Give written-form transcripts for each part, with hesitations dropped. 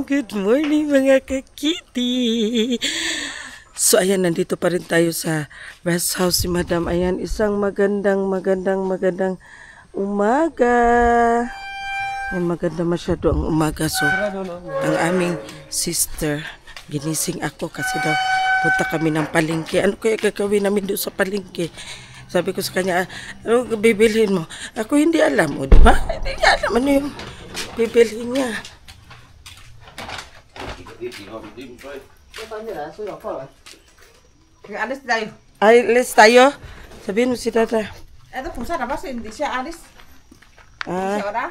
Good morning mga kakiti. So ayan, nandito pa rin tayo sa rest house si Madam. Ayan, isang magandang umaga. Ay, maganda masyado ang umaga. So ang aming sister, ginising ako kasi daw punta kami ng palengke. Ano kaya gagawin namin doon sa palengke? Sabi ko sa kanya, ano bibilhin mo? Ako hindi alam, o di ba? Hindi niya alam ano yung bibilhin niya. Alis tayo. Ay, alis tayo? Sabihin mo si Dada. Ito kung saan ba? Hindi siya alis. Hindi siya ora.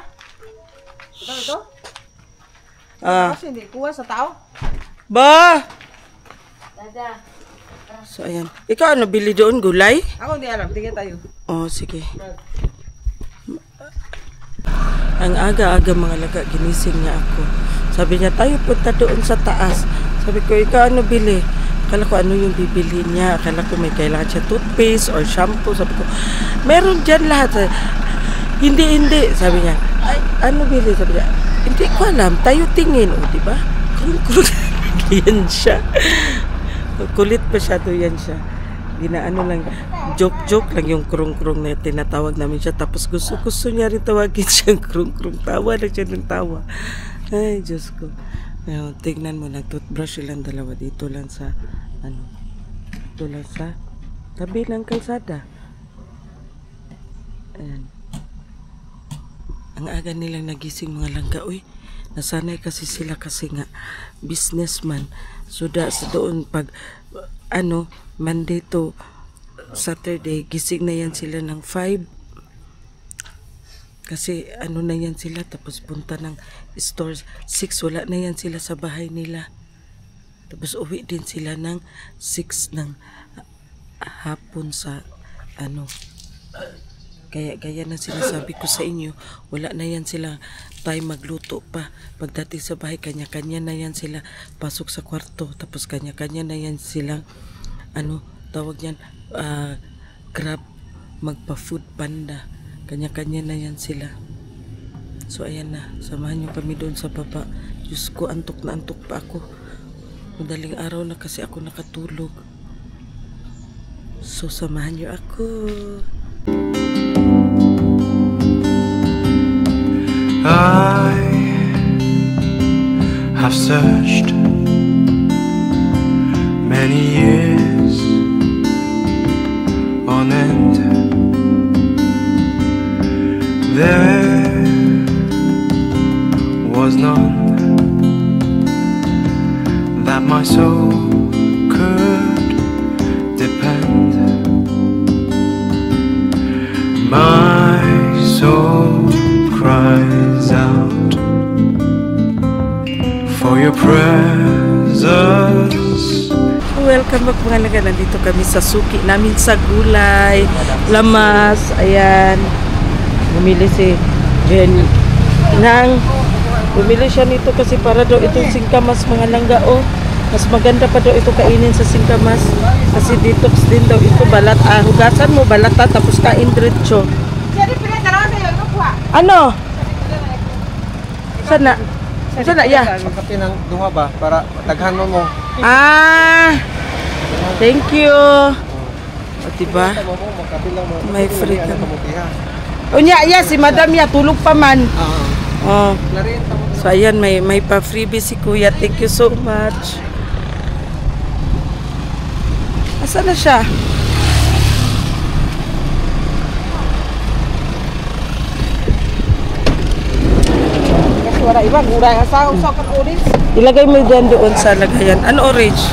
Ito? Kasi hindi kuha sa tao. Ba! Dada. So, ayan. Ikaw ano, bili doon? Gulay? Ako hindi alam. Tingin tayo. Oh, sige. Ang aga-aga mga laga, ginising niya ako. Sabi niya, tayo punta doon sa taas. Sabi ko, ikaw ano bili? Akala ko ano yung bibili niya. Akala ko may kailangan siya toothpaste or shampoo. Sabi ko, meron dyan lahat. Hindi. Sabi niya, ay, ano bili? Sabi niya, hindi ko alam. Tayo tingin. O, diba? Krung-krung. Yan siya. Kulit masyado yan siya. Ginaano lang, joke lang yung krung-krung na tinatawag namin siya. Tapos gusto niya rin tawagin siyang krung-krung. Tawa na siya ng tawa. Ay, Diyos ko. Ngayon, tignan mo, nag-toothbrush silang dalawa dito lang sa, dito lang sa tabi ng kalsada. Ayan. Ang aga nilang nagising mga langga. Uy, nasanay kasi sila kasi nga, businessman. So, sa doon, pag, Monday to Saturday, gising na yan sila ng 5. Kasi na yan sila, tapos punta ng stores 6, wala na yan sila sa bahay nila. Tapos uwi din sila ng 6 ng hapon sa Kaya na sinasabi ko sa inyo, wala na yan sila time magluto pa. Pagdating sa bahay, kanya-kanya na yan sila pasok sa kwarto. Tapos kanya-kanya na yan silang tawag yan, Grab, magpa-food panda. Kanya-kanya na yan sila. So ayan na, samahan nyo kami doon sa baba. Diyos ko, antok na antok pa ako. Madaling araw na kasi ako nakatulog. So samahan nyo ako. I have searched many years on end. There was none that my soul could depend. My soul cries out for your presence. Welcome back mga laga. Nandito kami sa suki namin sa gulay, lamas. Ayan. Bumili si Jenny bumili siya nito kasi para daw itong singkamas mga langga. Oh, mas maganda pa daw ito kainin sa singkamas kasi detox din daw ito. Balat, hugasan mo balata tapos kain diretso. Ano? Sana ya. Magkape ng duha ba para daghan mo. Thank you. O diba? May free ka. Unya, si Madam ya, tulog pa man. So ayan, may pa-freebie si Kuya. Thank you so much. Asa na siya? Wala ibang gulay. Asa usakan orange? Ilagay mo dyan doon sa lagayan. Ano orange?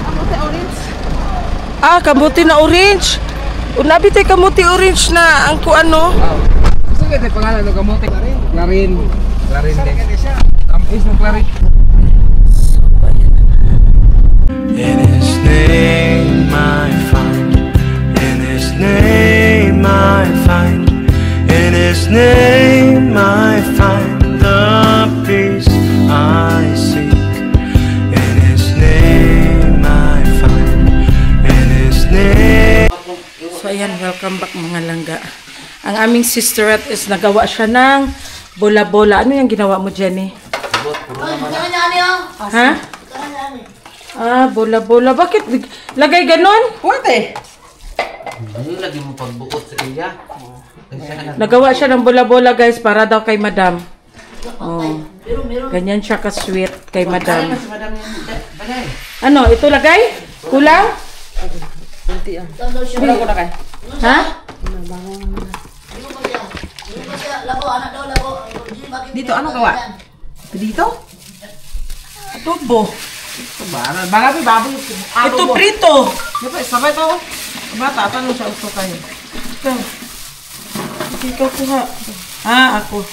Kamuti orange. Kamuti na orange. Unabi tayo kamuti orange na ang kuano. Gusto ka tayo pangalan ng kamote? Clarin din. Tamis ng Clarin. In His name I find, in His name I His name I find the peace I seek. In His name I find. In His name. So ayan, welcome back mga langga. Ang aming sisterette is nagawa siya ng bola-bola. Ano yung ginawa mo, Jenny? Ha? Ah, bola-bola. Bakit lagay ganon? Pwede. Ano lagi mo pagbuot sa iya? Nagawa siya ng bola-bola, guys, para daw kay madam. Oh. Ganyan siya ka-sweet kay madam. Ano, ito lagay? Kulang? Kulang ko na kay. Ha? Dito, ano gawa? Dito? Tubo. Baka may baboy. Ito prito. Sabay to. Bata, tanong siya uso kayo. Ikaw. Ikaw kuha. Ah, ako.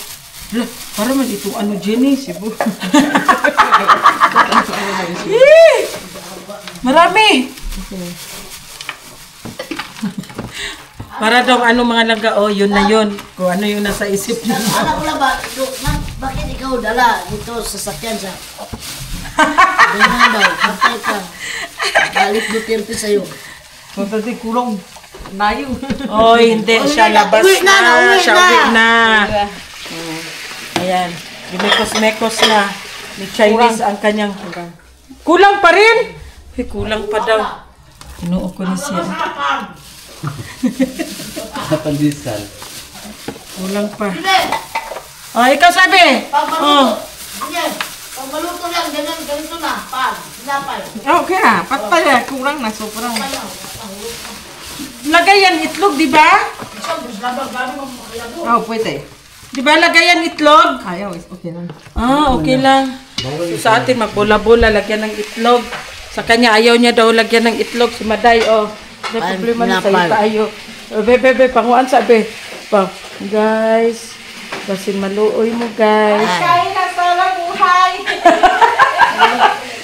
Hala, para man ito, ano, Jenny, Cebu. Yee! Marami! Para daw ano mga langga, oh, yun na yun. Kung ano yung nasa isip niya. Anak ko lang ba, bakit ikaw dala dito sa sakyan sa... Ganyan daw, patay ka. Galit Duterte sa'yo. Pagkati kulong. Nayo. Oh, hindi siya labas Uwi na, uwi siya na. uwi na. Ayan, lumekos-mekos na. Ni Chinese ang kanyang... Kulang pa rin? Hey, kulang pa daw. Inuo ko na siya. Pandesal. Kulang pa. Hindi, Oh, ikaw sabi. pag Oh. maluto. Hindi, pag maluto lang, ganito na. Sinapay. Okay na. Patay. Kurang na. Sobrang. Lagayan itlog, di ba? Oh, pwede. Di ba lagayan itlog? Ayaw. Okay lang. Ah, okay lang. So, sa atin, magbola-bola, lagyan ng itlog. Sa kanya, ayaw niya daw lagyan ng itlog. Si Maday, oh. May Ay, problema na sa'yo napal. tayo. Oh, bebe, panguan sabi. Pa, guys, basin maluoy mo, guys. Kain na sarap buhay.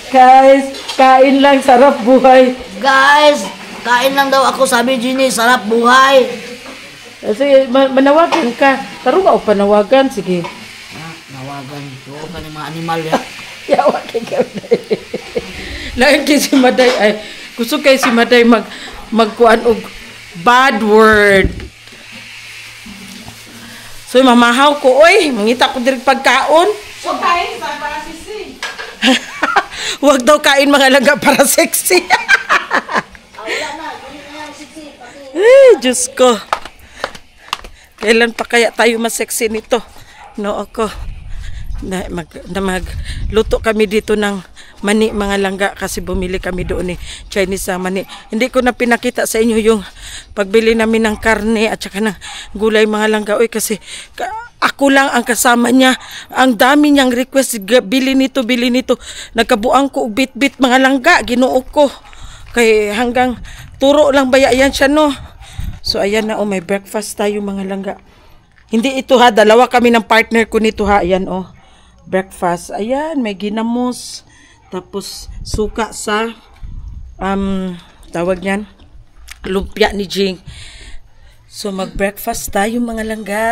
Guys, kain lang, sarap buhay. Guys, kain lang daw ako, sabi Ginny, sarap buhay. Kasi, manawagan ka. Taro ka o panawagan, sige. Nawagan ko ka ng mga animal ya. Yawa kay Gawday. Lagi si Maday, ay, gusto kay si Maday magkuan og bad word. So, mamahaw ko, oy, mangita ko direct pagkaon. So, kain sa para sisi. Huwag daw kain mga langga para sexy. Ay, Diyos ko. Kailan pa kaya tayo mas-sexy nito? No, ako. Magluto kami dito ng mani mga langga kasi bumili kami doon Chinese na mani. Hindi ko na pinakita sa inyo yung pagbili namin ng karne at saka ng gulay mga langga. Oy, kasi ako lang ang kasama niya. Ang dami niyang request, bili nito, bili nito. Nagkabuang ko bit-bit mga langga, ginuo ko. Kay hanggang turo lang baya yan siya, no? So ayan na, oh, may breakfast tayo mga langga. Hindi ito ha, dalawa kami ng partner ko nito ha. Ayan, oh, breakfast. Ayan, may ginamos. Tapos suka sa tawag niyan, lumpia ni Jing. So mag-breakfast tayo mga langga.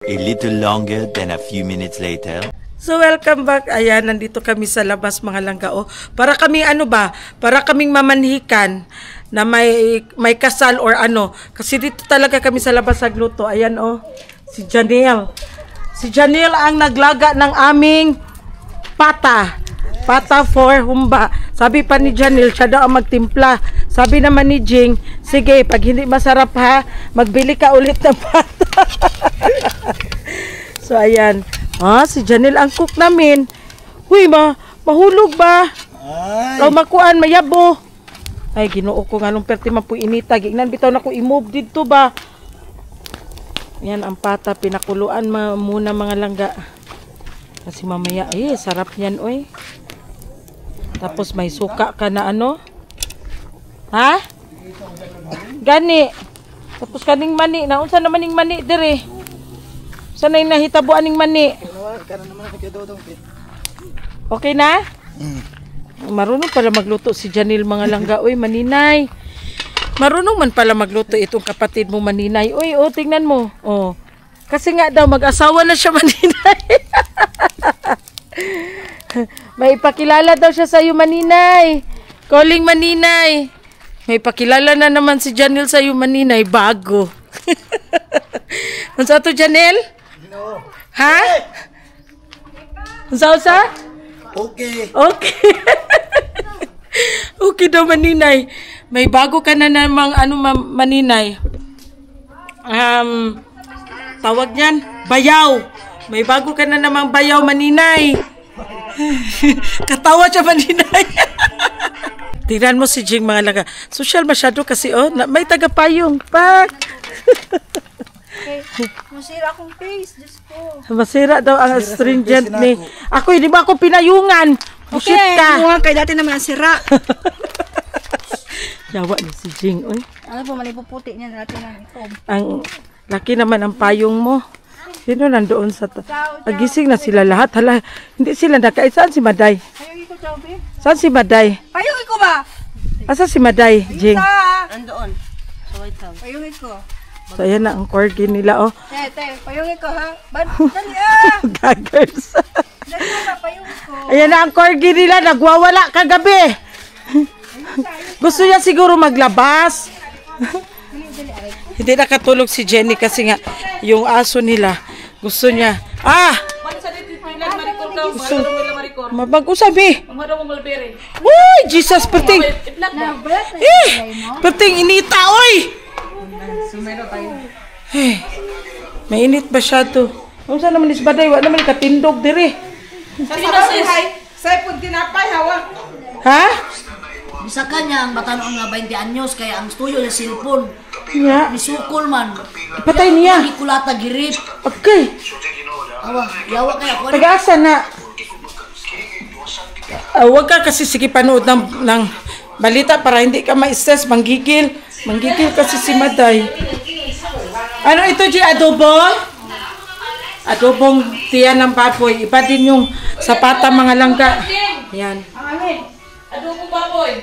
A little longer than a few minutes later. So welcome back. Ayan, nandito kami sa labas mga langga. Oh, para kaming ano ba? Para kaming mamanhikan na may kasal or ano. Kasi dito talaga kami sa labas nagluto. Ayan, oh, si Janelle. Si Janelle ang naglaga ng aming pata. Pata for humba. Sabi pa ni Janelle, siya daw ang magtimpla. Sabi naman ni Jing, sige, pag hindi masarap ha, magbili ka ulit ng pata. So, ayan. Ah, si Janelle ang cook namin. Huy, mahulog ba? O makuan, mayabo. Ay, ginoo ko nga nung perti mapu inita. Gignan, bitaw na ko i-move dito ba? Yan ang pata, pinakuluan muna mga langga. Kasi mamaya, sarap yan, oy. Tapos may suka ka na ano? Ha? Gani. Tapos kaning mani. Naunsa naman ning mani dire? Sana yung nahitabuan ning mani? Okay na? Marunong pala magluto si Janelle mga langga. Uy, maninay. Marunong man pala magluto itong kapatid mo maninay. Uy, oh, tingnan mo. Oh. Kasi nga daw, mag-asawa na siya Maninay. May ipakilala daw siya sa'yo Maninay. Calling Maninay. May ipakilala na naman si Janelle sa'yo Maninay. Bago. Ano sa ito Janelle? No. Ha? Ano sa? Okay. Okay. Okay daw Maninay. May bago ka na namang Maninay. Tawag niyan, bayaw. May bago ka na namang bayaw Maninay. Katawa siya Maninay. Tingnan mo si Jing mga laga. Social masyado kasi may tagapayong. Pak. Masira akong face, Diyos ko. Masira daw ang astringent ni. Ako, hindi ba ako pinayungan? Busit ka. Bunga kay dati naman ang sira. Yawa ni si Jing. Oy. Ano po, malipuputi niya natin ang ikom. Ang laki naman ang payong mo. Sino nandoon sa agising na sila lahat? Hala, hindi sila nakain. Saan si Maday? Payungin ko, Chowbe. Saan si Maday? Payungin ko ba? Asa si Maday, Jing? Andoon. Payungin ko. So, ayan na ang corgi nila, Te, payungin ko ha. Dali Gaggers. Dali na, payungin ko. Ayan na ang corgi nila. Nagwawala kagabi. Gusto niya siguro maglabas. Hindi nakatulog si Jenny kasi nga yung aso nila gusto niya. Gusto. Mag-usap eh. Uy, Jesus, perting. Perting inita, oy. Mainit ba siya to? Kung saan naman isbaday, wala naman katindog diri. Say pud tinapay hawa. Ha? Bisa kanya ang batanon nga 20 anyos kaya ang studio na cellphone. Nga. Misukol man. Patay niya. Hindi kulata girip. Okay. Yawa kaya ko. Taga-asa na. Huwag ka kasi sige panood ng balita para hindi ka ma-stress, manggigil. Manggigil kasi si Maday. Ano ito, G? Adobo? Adobong tiyan ng baboy. Iba din yung sapata mga langka. Yan. Adobong baboy.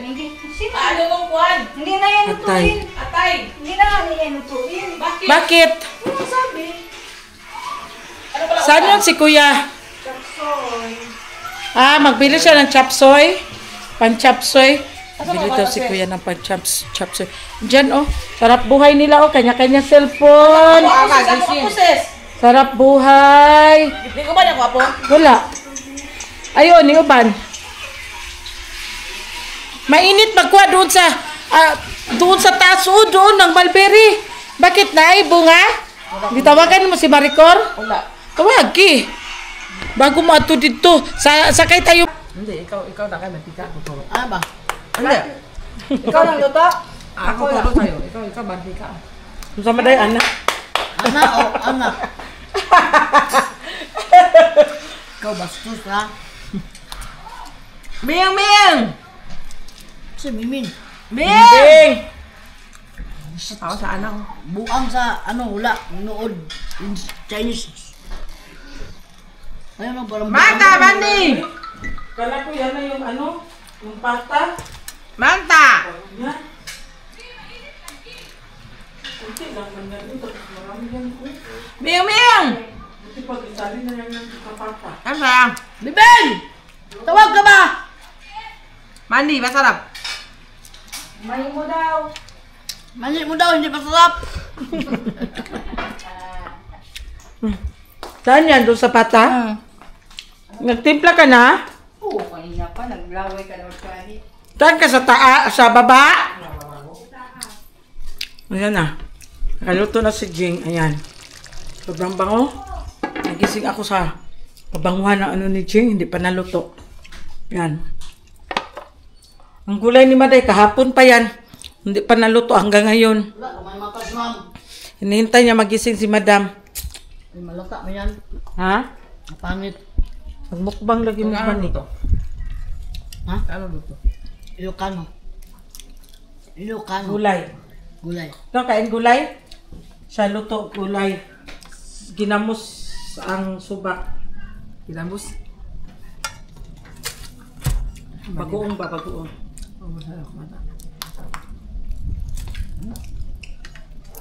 Adobong kwan. Hindi na yan Atay. Atay. Hindi na yan lutuin. Bakit? Ano sabi? Saan yun si Kuya? Magbili siya ng chapsoy. Pan-chapsoy. Bili daw si Kuya ng pan-chapsoy. Diyan, sarap buhay nila, kanya-kanya cellphone. Sarap buhay. Hindi ko ba niya kwapo? Wala. Ayun, ni Uban. Mainit magkuha doon sa taas doon ng Mulberry. Bakit na bunga? Ditawagan mo si Maricor? Wala. Tawag ki. Bago mo ato dito. Sakay tayo. Hindi, ikaw na kayo mantika. Tuturo. Ano ba? Hindi. Ikaw lang luto? Ako tuturo sa'yo. Ikaw mantika. Sa Maday, anak. Anak. Ikaw bastos ha? Ming! Si Mimin. Bing! Ako sa anak. Buang sa wala. Nood. In Chinese. Ayun parang Manta, Bandi! Kala ko yan na yung yung pata. Manta! Ming! Kasi pag isali na lang yung pata. Ano sa'yo? Bibel! Tawag ka ba? Mandi, masarap. May mo daw. Mali mo daw, hindi masarap. Saan yan? Doon sa pata? Nagtimpla ka na? Oo, kanina pa. Naglaway ka daw kani. Saan ka sa baba? Ayan na. Nakaluto na si Jing. Ayan. Sobrang bango. Nagising ako sa pabanguhan ng ni Jing. Hindi pa naluto. Ayan. Ang gulay ni Maday, kahapon pa yan. Hindi pa naluto hanggang ngayon. Wala, kamay matas ma'am. Hinihintay niya magising si Madam. May malata mo yan. Ha? Pangit. Magmukbang lagi mo ba nito? Ha? Ano luto? Ilocano. Gulay. Gulay. Ikaw kain gulay? Siya luto gulay. Ginamos ang subak. Kinambus? Bagoong ba? Bagoong.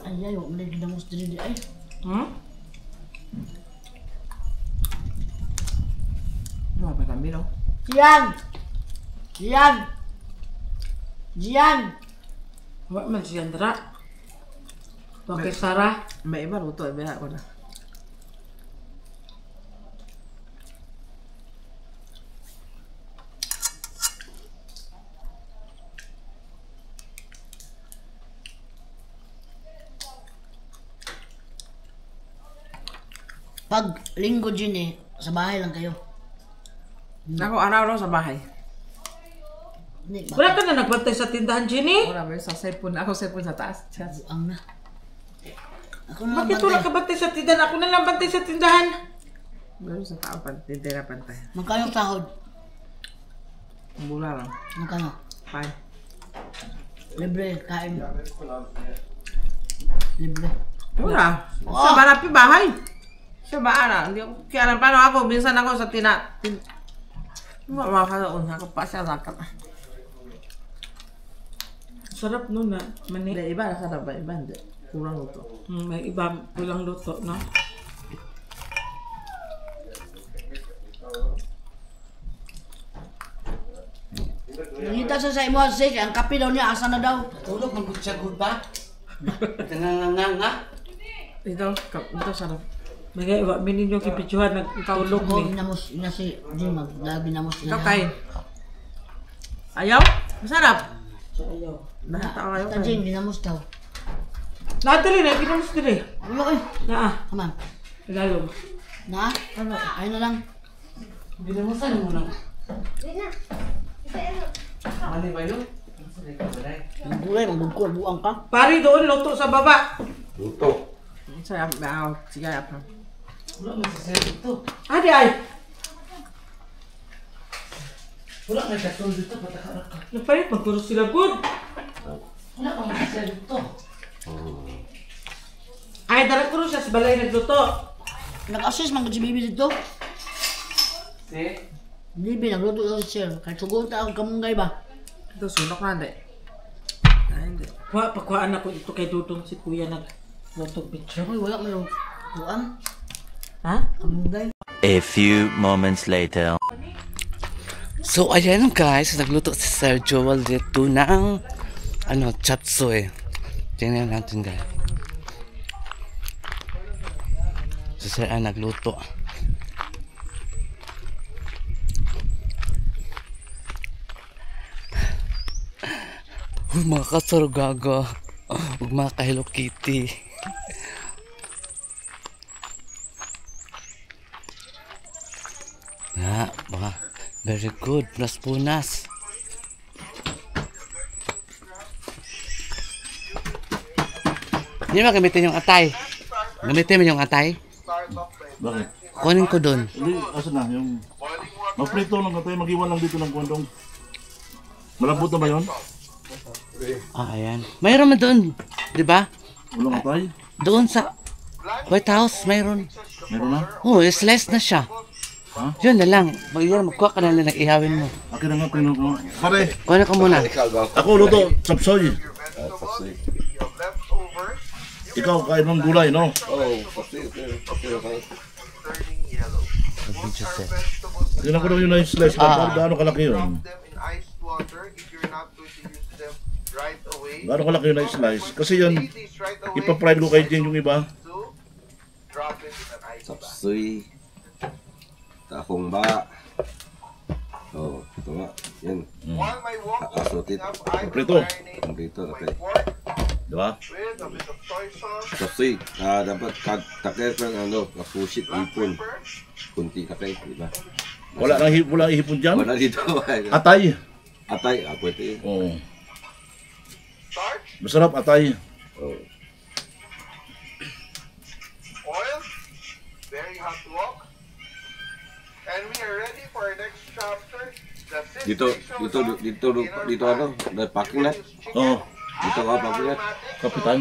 Ay, huwag mo na ginamos din ay. Hmm? kami, no? Jian! Jian! Jian! Wa man si Andra. Bakit Sarah? May iba luto, iba ako na. Pag linggo dyan eh, sa bahay lang kayo. Ako, araw-araw sa bahay. Hindi, Wala ka na nagbantay sa tindahan, Jenny? Wala, may sa cellphone. Ako cellphone sa taas. ang na. Ako na lang Bakit wala bantay. ka bantay sa tindahan? Ako na lang bantay sa tindahan. Meron sa tao, tintira pantay. Magkano sahod? Mula lang. Magkano? Fine. Libre, kain. Libre. Wala. Sa barapi bahay. Sa baara. Hindi ko kaya paano ako. Minsan ako sa makakaroon. Ako pa siya lakat. Sarap nun na. Mani. Hindi, iba na sarap ba? Iba hindi. Kurang luto. May iba pulang luto, no? Nangita siya sa imo, Zik. Ang kape daw niya, asa na daw? Tulog, mag-good ba? Tanganganga. Ito sarap. Mga iwa, mininyo kipidyohan, nagtulog Oo, ni. binamos. Ina si Jim, binamos niya. Ikaw kain. Ayaw? Masarap. Ayaw. Lahat ako ayaw Ito kain. Jim, binamos daw. Nadali na, ginamos dili. Ayaw eh. Naa, Come on. Tagalog. Na? Ayun na lang. Binamusan mo lang. Mali ba yun? Ang gulay, magbugkol, buang ka. Pari doon, luto sa baba. Saya, sige, apa. Wala masasaya dito. Adi ay, Wala may katulog dito, patakarak ka. napalit, magkuro sila good. Wala kang masasaya dito. Ay, darat ko rin siya sa balay nagluto. Nag-assist man si Bibi dito. Si? Bibi, nagluto daw siya. Kahit sugot ang kamunggay ba? Ito, sunok na, hindi. Ay, hindi. Pagkuhaan ako dito kay Dudong si Kuya naglutog picture. Ako, wala mo buang. Ha? Kamunggay. A few moments later. So ayan guys, nagluto si Sir Joel dito ng chop suey. Tingnan natin guys. Si Sir ay nagluto. Mga kasarugaga. Huwag mga ka-Hello Kitty. Nga, mga very good. Punas-punas. Hindi ba gamitin yung atay? Gamitin mo yung atay? Bakit? Kunin ko dun. Hindi, asa na, yung... Magprito lang tayo, mag-iwan lang dito ng kwandong. Malambot na ba yun? Ah, ayan. Mayroon man doon. Di ba? Walang atay? Doon sa White House, mayroon. Meron na? Oh, slice na siya. Ha? Yun na lang. Magkuha ka na lang, ihawin mo. Akin na nga, pinuha ko. Pare, Kunin ko muna. ako luto, chapsoy. Ikaw, kain ng gulay, no? Tingnan ko daw yung na-slice ka. Gaano kalaki yun? Gaano kalaki yung na-slice? Kasi yan, ipapride ko kay Jen yung iba. Sapsoy. Takong ba. Oh, ito nga. Yan. Asutit. Prito. Prito, okay. Diba? Sapsoy. Dapat takay pa ng kapusit, ipon. Kunti takay, diba? Wala ihipon dyan? Wala dito. Atay. Atay, ako ito yun. Oo. Masarap atay. Oh. Oil, very hot to walk. And we are ready for our next chapter. Dito ano? Packing net? Oo. Dito ka packing net? Kapitan.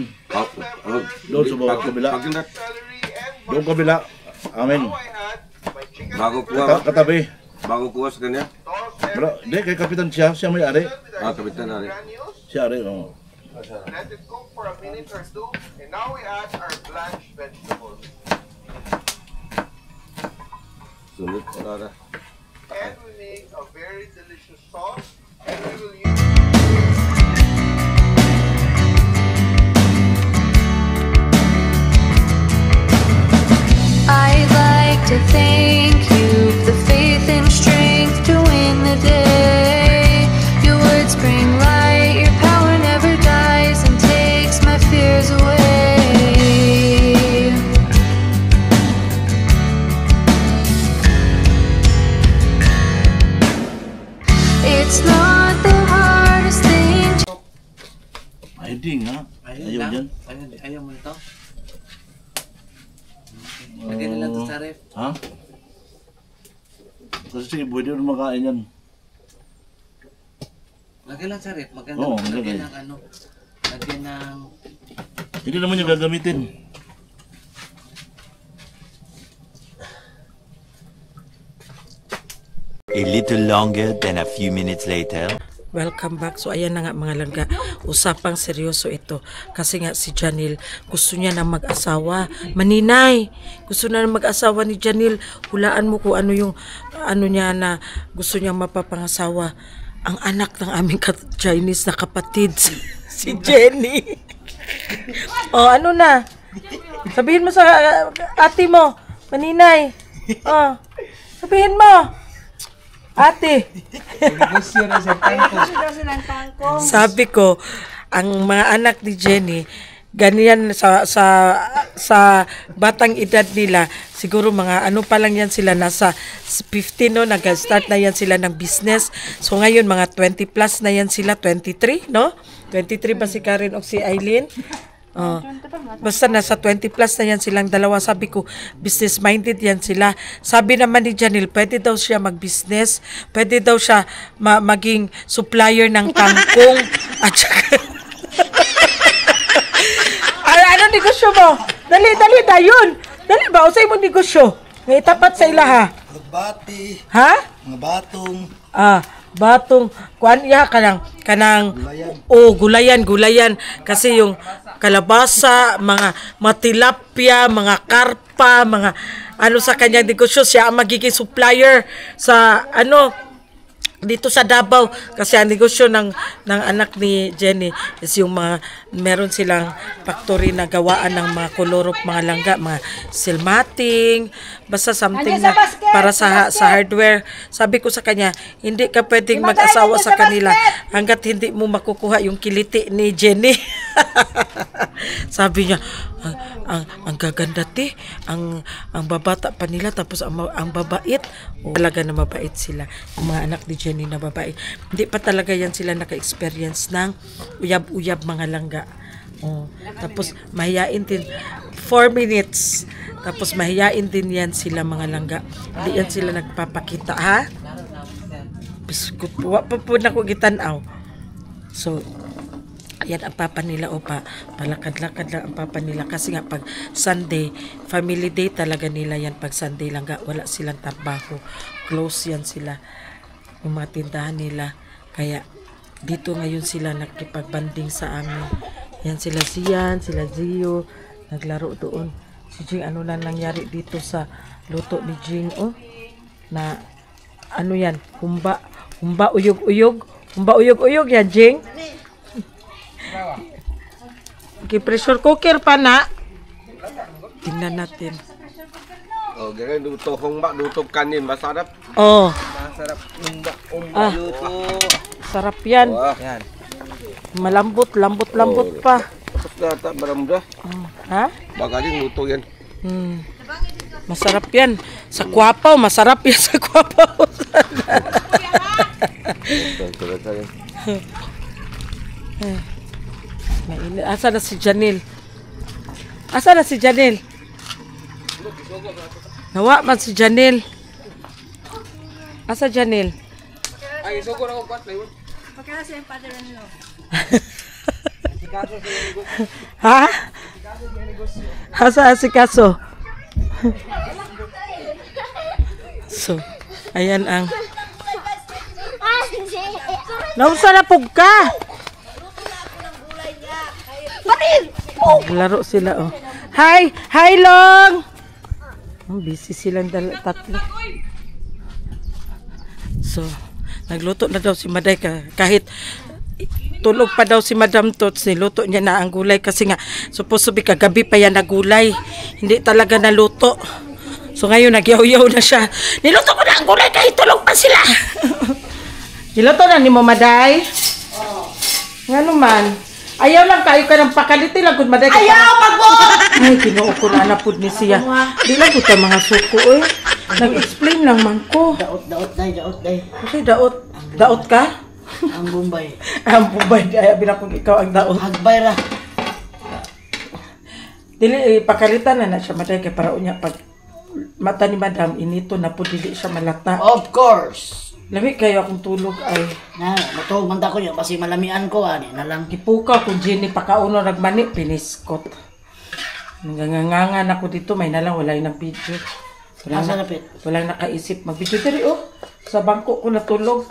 Ano? Doon sa bawah kabila. Packing net? Doon kabila. Amen. Bago kuha. Katabi. Bago kuha sa kanya? Hindi, kay Kapitan siya. Siya may ari. Ah, kapitan na rin. Siya ari, oo. Let it cook for a minute or two. And now we add our blanched vegetables. Sunod, wala na. And we a very delicious sauce, and we will use I'd like to thank you for the faith and strength to win the day. Your words bring light, your power never dies and takes my fears away. It's not the hardest thing to Ay, ding ha? Ayaw dyan? Ayaw mo ito? Lagyan na lang ito sa ref. Ha? Kasi pwede rin makain yan. Lagyan lang sa ref. Maganda. Oo, Lagyan maganda. ng ano. Lagyan ng... Hindi naman yung gagamitin. A little longer than a few minutes later. Welcome back. So ayan na nga mga langga, usapang seryoso ito. Kasi nga si Janil, gusto niya na mag-asawa. Maninay, gusto na mag-asawa ni Janil. Hulaan mo kung ano yung, ano niya na gusto niya mapapangasawa. Ang anak ng aming Chinese na kapatid, si Jenny. Oh, ano na? Sabihin mo sa ate mo, Maninay. Oh, sabihin mo. Ate. Sabi ko, ang mga anak ni Jenny, ganyan sa batang edad nila, siguro mga ano pa lang yan sila, nasa 15 no, nag-start na yan sila ng business. So ngayon mga 20 plus na yan sila, 23 no? 23 ba si Karen o si Eileen? Oh. Basta nasa 20 plus na yan silang dalawa. Sabi ko, business minded yan sila. Sabi naman ni Janil, pwede daw siya mag-business, pwede daw siya maging supplier ng kangkong at saka ano negosyo mo? Dali na yun. Dali ba? Usay mo negosyo. May tapat sa ilaha. Bati. Ha? Mga batong. Batong kuan ya kanang gulayan kasi yung kalabasa, mga tilapia, mga karpa, mga ano sa kanyang negosyo, siya ang magiging supplier sa ano dito sa Davao kasi ang negosyo ng anak ni Jenny is yung mga meron silang factory na gawaan ng mga kolorop, mga langga, mga silmating, basta something na para sa hardware. Sabi ko sa kanya, hindi ka pwedeng mag-asawa sa kanila hanggat hindi mo makukuha yung kiliti ni Jenny. Sabi niya, ang gaganda ti, ang babata pa nila tapos ang babait. Talaga na mabait sila. Yung mga anak ni Jenny na babae. Hindi pa talaga yan sila naka-experience ng uyab-uyab mga langga. Tapos mahiyain din 4 minutes. Tapos mahiyain din yan sila mga langga. Hindi yan sila nagpapakita, ha? Wa pa po na ko gitanaw. So, ayan ang papa nila o palakad-lakad lang ang papa nila kasi nga pag Sunday, family day talaga nila yan pag Sunday lang, wala silang trabaho, close yan sila yung mga tindahan nila, kaya dito ngayon sila nakipagbanding sa amin. Yan sila Sian, sila Zio, naglaro doon. Si Jing, ano na nangyari dito sa luto ni Jing, na ano yan, humba uyog-uyog yan Jing. Okay, pressure cooker pa na. Tingnan natin. Ganyan luto humba, luto kanin, masarap. Masarap humba luto. Sarap yan. Yan. Malambot pa. Tapos nata, maramda. Ha? Bagaling luto yan. Masarap yan. Sa Kwapaw, masarap yan sa Kwapaw. Asa na si Janil? Nawa man si Janil. Asa Janil? Ay, sugo na ko kwat layon. Pakala sa father-in-law. Ha? Asa si Kaso? So, ayan ang nausa na pug ka. Laro sila Hi Long. Busy silang tatlo. So Nagluto na daw si Maday kahit tulog pa daw si Madam Tots, niluto niya na ang gulay kasi nga supposed to be kagabi pa yan na gulay. Hindi talaga naluto. So ngayon nagyaw-yaw na siya. Niluto ko na ang gulay kahit tulog pa sila. Niluto na ni mo, Maday? Oo. Nga naman. Ayaw lang kayo ka ng pakaliti lang kung Maday. Ayaw, pagbuot! Ay, kinuo ko na napod ni siya. Di lang ko tayo mga suko eh. Nag-explain lang man ko. Daot day. Okay, daot ka? Ang Bombay. Ang Bombay. Ay, abin akong ikaw ang daot. Hagbay ra. Dili, pakalitan na siya, Maday. Kaya para unya, pag mata ni Madam, inito na po, dili siya malata. Of course. Lami kayo akong tulog ay. Matulog man ko niya, kasi malamian ko, ani na lang. Kipuka kung Jenny pakauno nagmani, piniskot. Nangangangan ako dito, may nalang, wala yung video. Walang nakaisip mag-video. Dari, sa bangko ko natulog.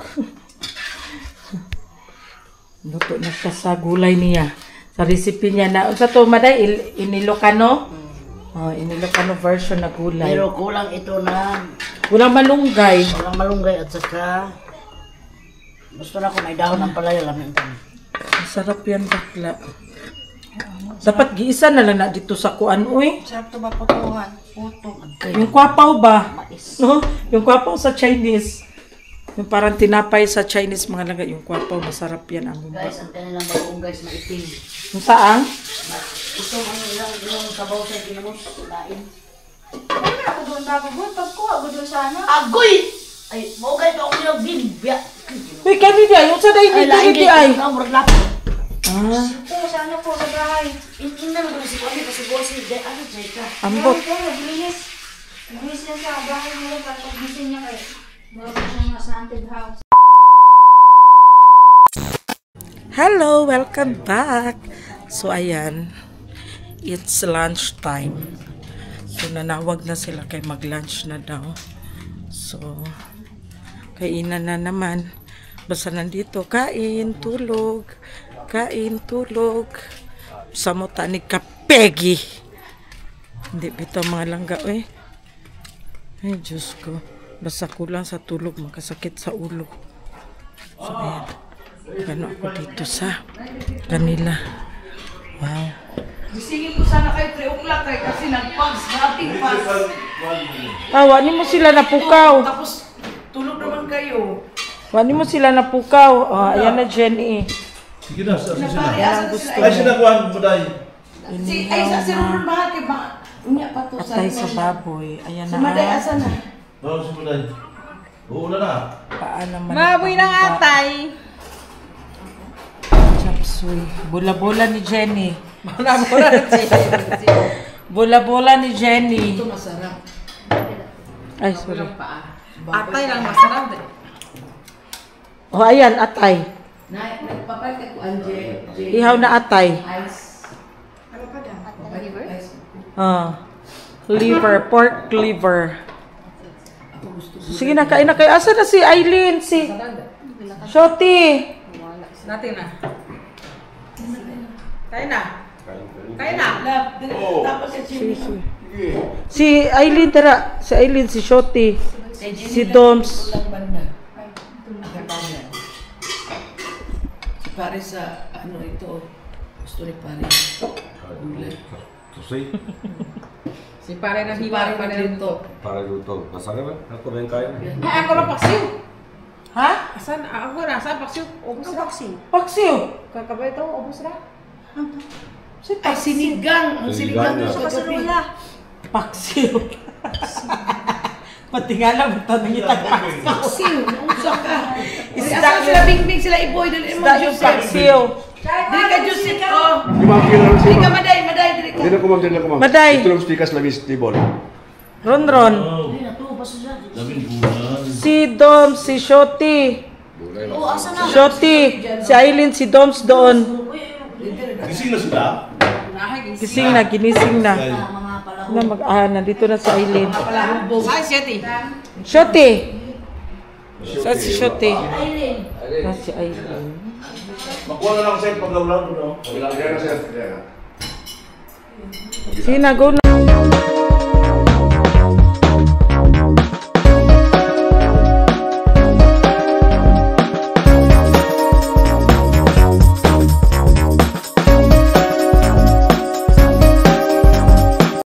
Luto na siya sa gulay niya. Sa recipe niya na, sa to, Maday, Ilocano? Ilocano version na gulay. Pero kulang ito na... Walang malunggay. Walang malunggay at saka... Gusto na ko may dahon ng palaya lamin ito. Masarap yan, bakla. Dapat giisa na lang na dito sa kuan, uy. Sarap to ba putuhan? Puto. Yung kwapaw ba? No? Yung kwapaw sa Chinese. Yung parang tinapay sa Chinese mga langga. Yung kwapaw, masarap yan ang gumba. Guys, ang kanilang bagong guys na itim. Yung saang? Ito ang ilang sabaw sa ginamos. Lain. Ano ako doon bago doon? Pagkuha ko doon sana. Agoy! Ay, mau kayo ako yung bimbya. Uy, kami di ay. Yung sa dahi dito di ay. Ito, sana po sa bahay. Hindi na naman si Kwani, kasi buwan si ano, Jeka. Ambot. Naglinis. Naglinis yan sa bahay nila para pag-gising niya kayo. Bago siya nga sa haunted house. Hello, welcome back. So, ayan. It's lunch time. So, nanawag na sila kay mag-lunch na daw. So, kainan na naman. Basta nandito, kain, tulog. Kain, tulog. Samuta ni Kapegi. Hindi bito mga langga, eh. Ay, Diyos ko. Basta kulang sa tulog, magkasakit sa ulo. So, ayan. Gano ako dito sa kanila. Wow. Gisingin ko sana kayo 3 o'clock kasi nag-pags, dating pags. Wani mo sila napukaw. Tapos tulog naman kayo. Wani mo sila napukaw. Ayan na Jenny. Sige na, sila. Ay, sinakuhan mo dahil. Ay, sa Ron Bahal kay ba? Unya pa to sa. Atay sa baboy. Ayan na. Sumaday asa na. Oo, sumaday. Uula na. Paan naman. Baboy ng atay. Chapsuy. Bula-bula ni Jenny. Bula-bula ni Jenny. Bula-bula ni Jenny. Ito masarap. Ay, sorry. Atay lang masarap din. Ayan, atay. Nagpapalit ko ang Ihaw na atay. Ice. Ano pa dyan? Liver? Liver, pork liver. Sige na, kain na kayo. Asa na si Aileen? Si Shoti. Natin na. Kain na. Kain na. Tapos Si Aileen, tara. Si Aileen, si Shoti. Si Doms. Si pare sa ano ito. Gusto ni pare. Susay. Si pare na hiwa pa na luto. Para luto. Nasaan naman? Ako rin kaya. Ay, ako na paksiw. Ha? Asan? Ako na. Saan paksiw? Ubus na. Paksiw. Kakabay ito. Ubus na. Ay, sinigang. Ang sinigang doon sa kasalula. Paksiw. Pati nga lang, tanong kita paksiw. Paksiw. Naunsa ka. Isda sila bingbing sila iboy. Dali mo Joseph. Paksiw. Dili ka Joseph. Dili ka Maday. Maday. Dili ka. Dili ko ma'am. Maday. Ito lang stikas lagi sa table. Ron. Si Doms, si Shoti. Shoti. Si Aileen, si Doms doon. Gising na sila? Gising na, ginising na. Nandito na si Aileen. Saan Shoti? Shoti. Saan si Shoti? Saan si Aileen? Makuha na lang sa'yo pag-gawlan mo, no? Wala na sir. Sige na, go na.